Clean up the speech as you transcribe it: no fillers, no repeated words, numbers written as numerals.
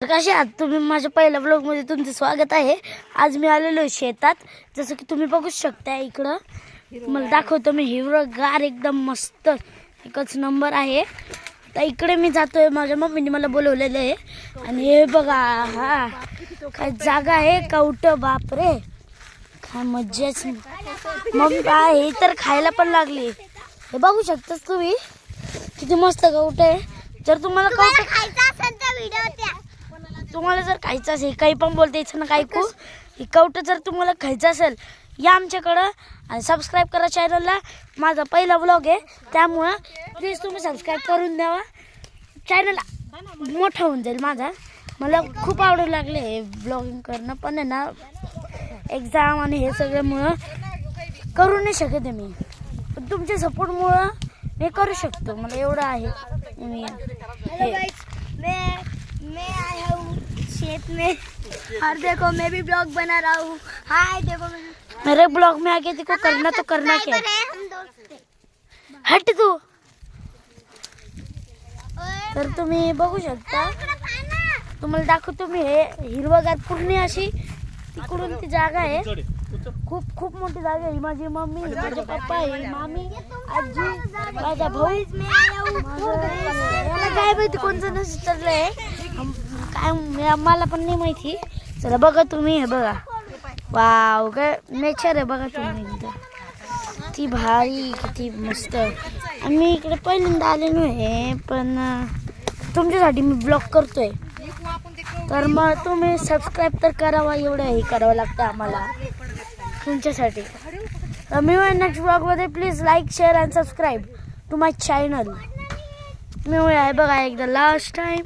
तर कसे आहात तुम्ही? माझ्या पहिल्या ब्लॉगमध्ये तुमचं स्वागत आहे. आज मी आलेलो आहे शेतात. जसं की तुम्ही बघू शकता इकडं मला दाखवतो मी हिरवगार एकदम मस्त एकच नंबर आहे. तर इकडे मी जातोय, माझ्या मम्मीने मला बोलवलेलं आहे. आणि हे बघा, हा काय जागा आहे कवट, बापरे काय मज्जाच. मम्मी हे तर खायला पण लागली. हे बघू शकताच तुम्ही किती मस्त कवट आहे. जर तुम्हाला कवट खायचं असेल तर व्हिडिओ तुम्हाला जर खायचं असेल, काही पण बोलते इच्छा ना काय कू, ही कवट जर तुम्हाला खायचं असेल या आमच्याकडं आणि सबस्क्राईब करा चॅनलला. माझा पहिला ब्लॉग आहे त्यामुळं प्लीज तुम्ही सबस्क्राईब करून द्यावा. चॅनल मोठा होऊन जाईल माझा. मला खूप आवडू लागले हे ब्लॉगिंग करणं, पण आहे ना एक्झाम आणि हे सगळ्यामुळं करू नाही शकत आहे मी. पण तुमच्या सपोर्टमुळं मी करू शकतो. मला एवढं आहे. मैं आया हूँ खेत में और देखो मैं भी ब्लॉग बना रहा हूँ. हाय देखो मेरे ब्लॉग में आके देखो करना तो करना क्या. हट तू. तर तुम्ही बघू शकता, तुम्हाला दाखवतो मी हे हिरवगार पूर्ण अशी तिकडून ती जागा आहे. खूप खूप मोठी जागा आहे. माझी मम्मी, माझे पप्पा आहे, मामी, आजी, माझा भाऊ, मला काय माहिती कोणतं नसं चाललंय काय, मला पण नाही माहिती. चला बघा तुम्ही, हे बघा वाव काय नेचर आहे बघा तुम्ही एकदम ती भारी किती मस्त. आम्ही इकडे पहिल्यांदा आलेलो आहे, पण तुमच्यासाठी मी ब्लॉग करतोय. तर मग तुम्ही सबस्क्राईब तर करावा, एवढं हे करावं लागतं आम्हाला तुमच्यासाठी. तर मी नेक्स्ट ब्लॉगमध्ये please like share and subscribe to my channel. मी आहे बघा एकदा लास्ट टाईम.